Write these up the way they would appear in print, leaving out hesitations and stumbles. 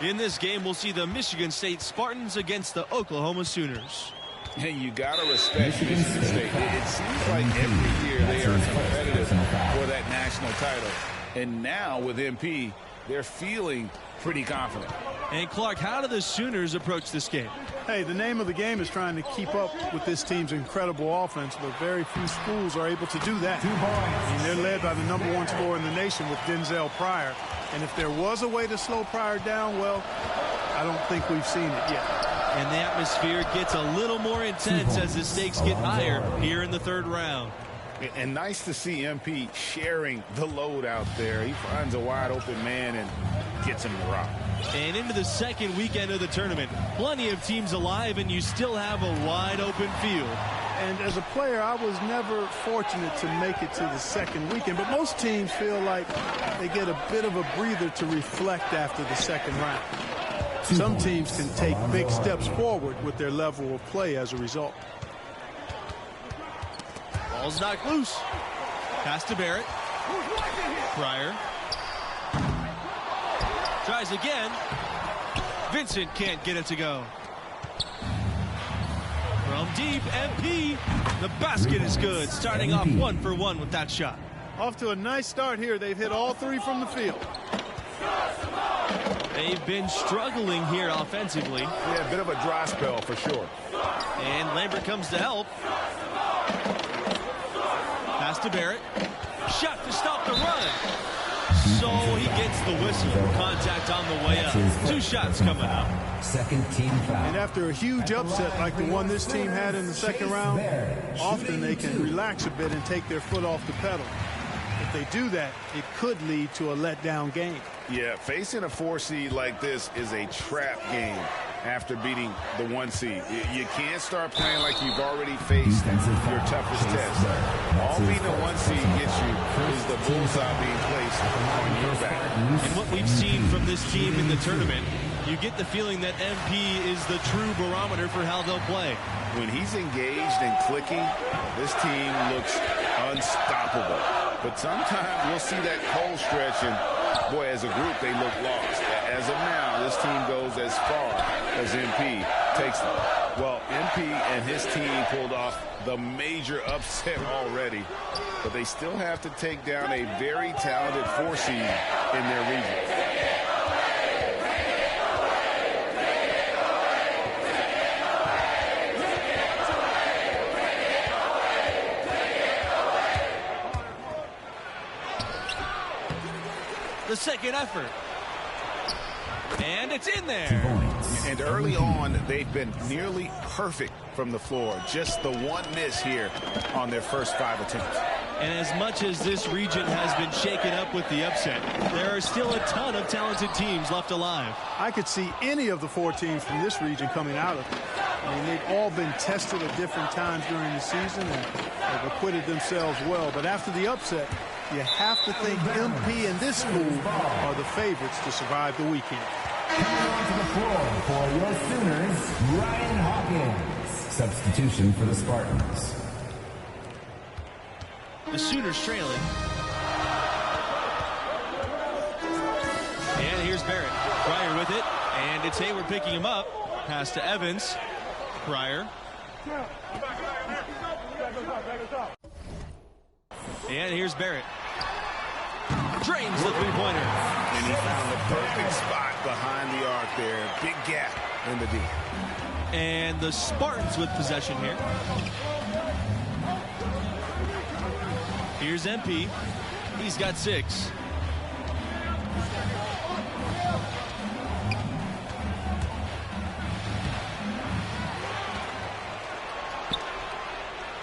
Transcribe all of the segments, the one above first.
In this game, we'll see the Michigan State Spartans against the Oklahoma Sooners. Hey, you got to respect Michigan State. It seems like every year they are competitive for that national title. And now with MP, they're feeling pretty confident. And Clark, how do the Sooners approach this game? Hey, the name of the game is trying to keep up with this team's incredible offense, but very few schools are able to do that. I mean, they're led by the #1 scorer in the nation with Denzel Pryor. And if there was a way to slow Pryor down, well, I don't think we've seen it yet. And the atmosphere gets a little more intense as the stakes get higher here in the third round. And nice to see MP sharing the load out there. He finds a wide open man and gets him to rock. And into the second weekend of the tournament. Plenty of teams alive, and you still have a wide open field. And as a player, I was never fortunate to make it to the second weekend, but most teams feel like they get a bit of a breather to reflect after the second round. Some teams can take big steps forward with their level of play as a result. Ball's knocked loose. Pass to Barrett. Pryor. Tries again. Vincent can't get it to go. From deep, MP. The basket is good. Starting off 1 for 1 with that shot. Off to a nice start here. They've hit all 3 from the field. They've been struggling here offensively. Yeah, a bit of a dry spell for sure. And Lambert comes to help. Pass to Barrett. Shot to stop the run. So he gets the whistle. Contact on the way up. 2 shots coming up. Second team foul. And after a huge upset like the one this team had in the second round, often they can relax a bit and take their foot off the pedal. If they do that, it could lead to a letdown game. Yeah, facing a 4 seed like this is a trap game after beating the 1 seed. You can't start playing like you've already faced your toughest test. All beating a 1 seed gets you is the bullseye being placed on your back. And what we've seen from this team in the tournament, you get the feeling that MP is the true barometer for how they'll play. When he's engaged and clicking, this team looks unstoppable. But sometimes we'll see that cold stretch, and boy, as a group, they look lost. As of now, this team goes as far as MP takes them. Well, MP and his team pulled off the major upset already, but they still have to take down a very talented 4 seed in their region. The second effort. And it's in there. And early on, they've been nearly perfect from the floor. Just the one miss here on their first 5 attempts. And as much as this region has been shaken up with the upset, there are still a ton of talented teams left alive. I could see any of the 4 teams from this region coming out of it. I mean, they've all been tested at different times during the season and have acquitted themselves well. But after the upset, you have to think MP and this school are the favorites to survive the weekend. Coming onto the floor for your Sooners, Ryan Hawkins. Substitution for the Spartans. The Sooners trailing. And here's Barrett. Pryor with it. And it's Hayward picking him up. Pass to Evans. Pryor. And here's Barrett. Drains the three-pointer. And he found the perfect spot behind the arc there. Big gap in the D. And the Spartans with possession here. Here's MP. He's got 6.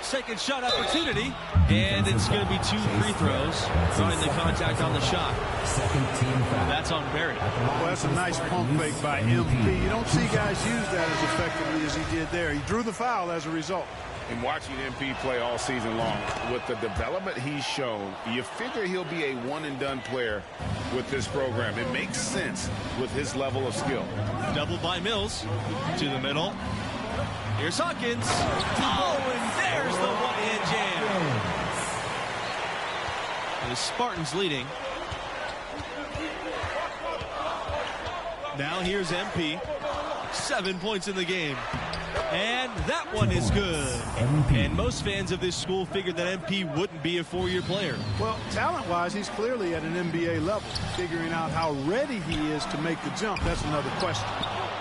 Second shot opportunity, and it's going to be 2 free throws, throwing the contact on the shot. Second team foul. That's on Barrett. Well, that's a nice pump fake by MP. You don't see guys use that as effectively as he did there. He drew the foul as a result. And watching MP play all season long, with the development he's shown, you figure he'll be a one-and-done player with this program. It makes sense with his level of skill. Double by Mills to the middle. Here's Hawkins. Oh, and there's the one-hand jam. The Spartans leading. Now here's MP. 7 points in the game. And that one is good. And most fans of this school figured that MP wouldn't be a four-year player. Well, talent-wise, he's clearly at an NBA level. Figuring out how ready he is to make the jump, that's another question.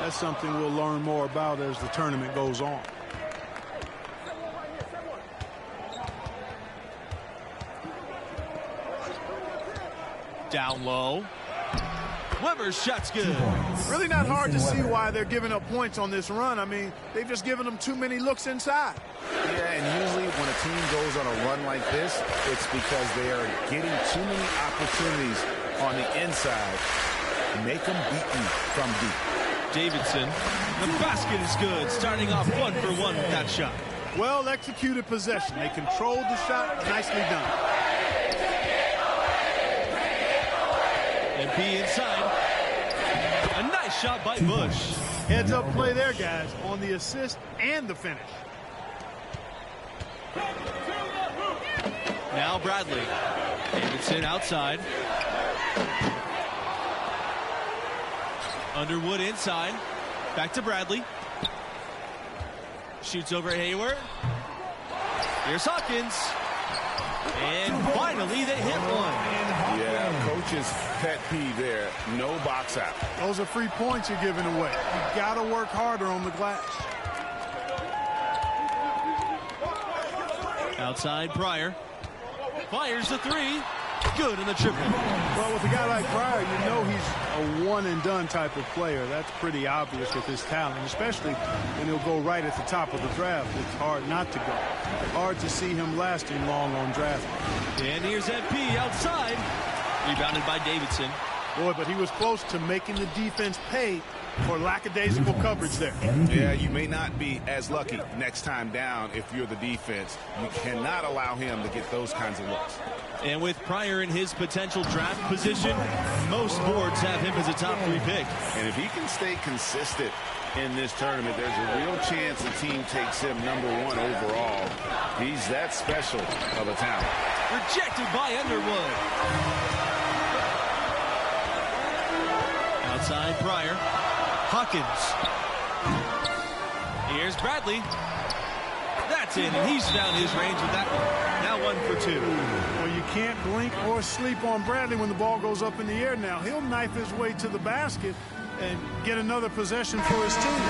That's something we'll learn more about as the tournament goes on. Down low. Weber's shot's good. Really not hard to see why they're giving up points on this run. I mean, they've just given them too many looks inside. Yeah, and usually when a team goes on a run like this, it's because they are getting too many opportunities on the inside. Make them beat you from deep. Davidson. The basket is good. Starting off 1 for 1 with that shot. Well executed possession. They controlled the shot. Nicely done. MP inside. A nice shot by Bush. Heads up play there, guys, on the assist and the finish. Now Bradley. Davidson outside. Underwood inside. Back to Bradley. Shoots over Hayward. Here's Hawkins. And finally they hit one. Yeah, coach's pet peeve there. No box out. Those are free points you're giving away. You got to work harder on the glass. Outside Pryor. Fires the three. Good in the triple. Well, with a guy like Pryor, you know he's a one-and-done type of player. That's pretty obvious with his talent, especially when he'll go right at the top of the draft. It's hard not to go. Hard to see him lasting long on draft. And here's MP outside. Rebounded by Davidson. Boy, but he was close to making the defense pay for lackadaisical coverage there. Yeah, you may not be as lucky next time down if you're the defense. You cannot allow him to get those kinds of looks. And with Pryor in his potential draft position, most boards have him as a top 3 pick. And if he can stay consistent in this tournament, there's a real chance the team takes him #1 overall. He's that special of a talent. Rejected by Underwood. Outside Pryor. Hawkins. Here's Bradley. That's it, and he's found his range with that one. Now 1 for 2. Well, you can't blink or sleep on Bradley when the ball goes up in the air now. He'll knife his way to the basket and get another possession for his team.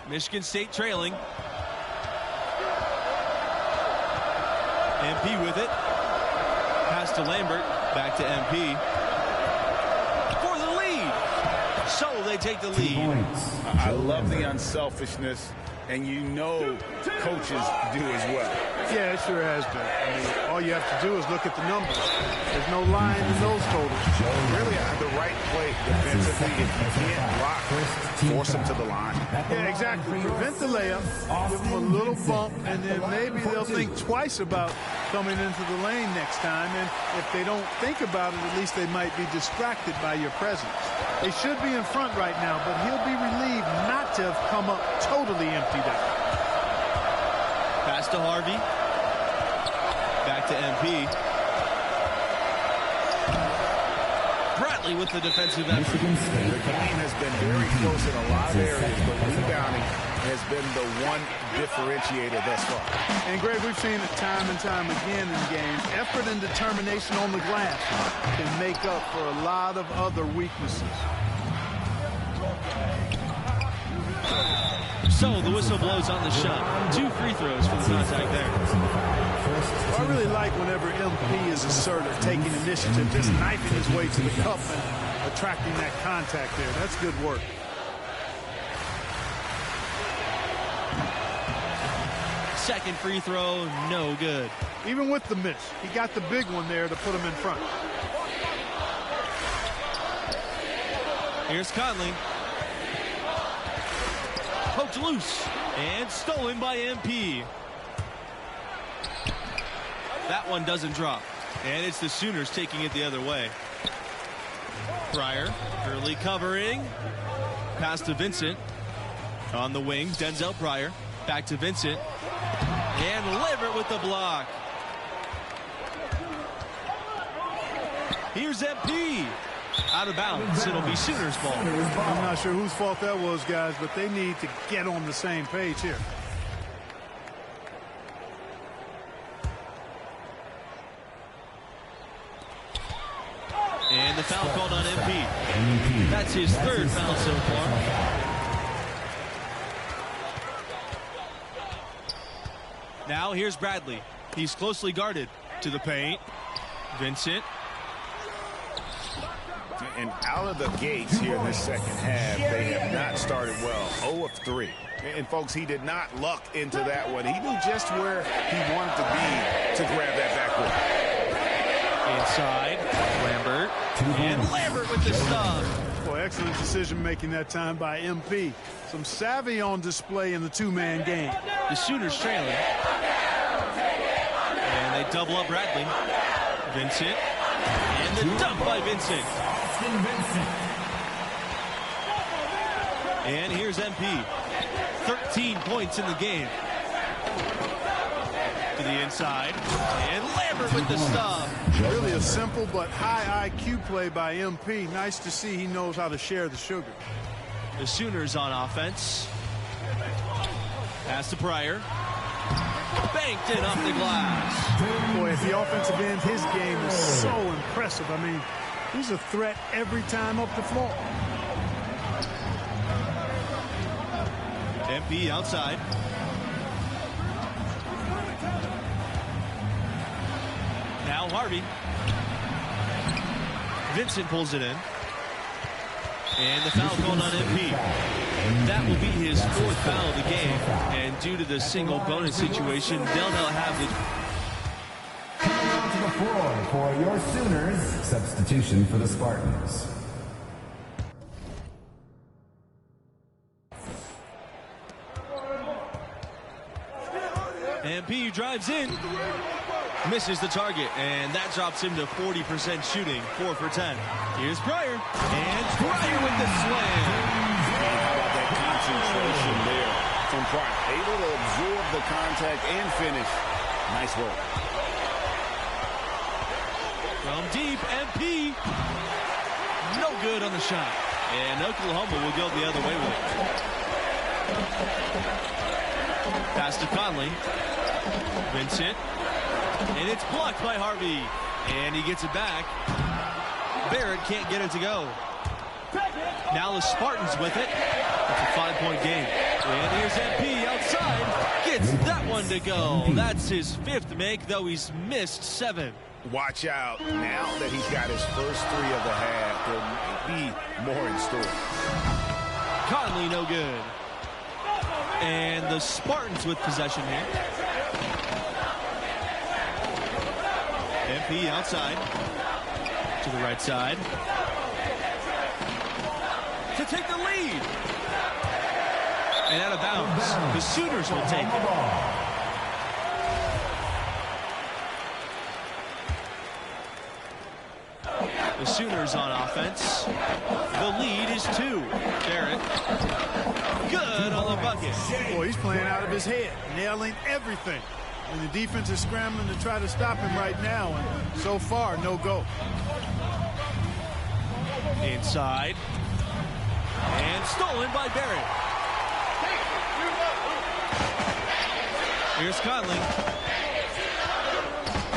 Michigan State trailing. MP with it. Pass to Lambert. Back to MP. For the lead. So they take the lead. I love the unselfishness, and you know coaches do as well. Yeah, it sure has been. I mean, all you have to do is look at the numbers. There's no lying in those totals. Really, the right play defensively. If you can't block, force them to the line. Yeah, exactly. Prevent the layup, give them a little bump, and then maybe they'll think twice about coming into the lane next time. And if they don't think about it, at least they might be distracted by your presence. They should be in front right now, but he'll be relieved not to have come up totally emptied out. Pass to Harvey. Back to MP. Bradley with the defensive effort. The game has been very close in a lot of areas, but rebounding has been the one differentiator thus far. And, Greg, we've seen it time and time again in games. Effort and determination on the glass can make up for a lot of other weaknesses. So the whistle blows on the shot. 2 free throws for the contact there. I really like whenever MP is assertive, taking initiative, just knifing his way to the cup and attracting that contact there. That's good work. Second free throw, no good. Even with the miss, he got the big one there to put him in front. Here's Conley. Poked loose and stolen by MP. That one doesn't drop. And it's the Sooners taking it the other way. Pryor, early covering. Pass to Vincent. On the wing, Denzel Pryor. Back to Vincent. And Lambert with the block. Here's MP. Out of bounds. It'll be Sooners ball. I'm not sure whose fault that was, guys, but they need to get on the same page here. And the foul called on MP. That's his third foul so far. Now here's Bradley. He's closely guarded to the paint. Vincent. And out of the gates here in the second half, they have not started well. 0 of 3. And, folks, he did not luck into that one. He knew just where he wanted to be to grab that backboard. Inside, Lambert. And Lambert with the stop. Boy, excellent decision making that time by MP. Some savvy on display in the two-man game. The Sooners trailing. And they double up Bradley. Vincent. And the dunk by Vincent. And here's MP. 13 points in the game. To the inside. And Lambert with the stop. Really a simple but high IQ play by MP. Nice to see he knows how to share the sugar. The Sooners on offense. Pass to Pryor. Banked in off the glass. Boy, at the offensive end, his game is so impressive. I mean, he's a threat every time up the floor. MP outside. Now Harvey. Vincent pulls it in. And the foul called on MP. That will be his fourth foul of the game. And due to the single bonus situation, they'll now have the... Coming onto the floor for your Sooners, substitution for the Spartans. MP drives in. Misses the target, and that drops him to 40% shooting, 4 for 10. Here's Pryor, and Pryor with the slam. How about that concentration there from Pryor? Able to absorb the contact and finish. Nice work. From deep, MP. No good on the shot. And Oklahoma will go the other way with it. Pass to Conley. Vincent. And it's blocked by Harvey. And he gets it back. Barrett can't get it to go. Now the Spartans with it. It's a 5-point game. And here's MP outside. Gets that one to go. That's his 5th make, though he's missed 7. Watch out. Now that he's got his first 3 of the half, there might be more in store. Conley no good. And the Spartans with possession here. MP outside. To the right side. To take the lead. And out of bounds. The Sooners will take it. The Sooners on offense. The lead is 2. Barrett. Good on the bucket. Boy, he's playing out of his head, nailing everything. And the defense is scrambling to try to stop him right now. And so far, no go. Inside. And stolen by Barrett. Here's Conley.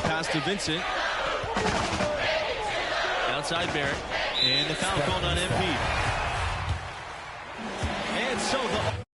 Pass to Vincent. Outside Barrett. And the foul called on MP. And so the...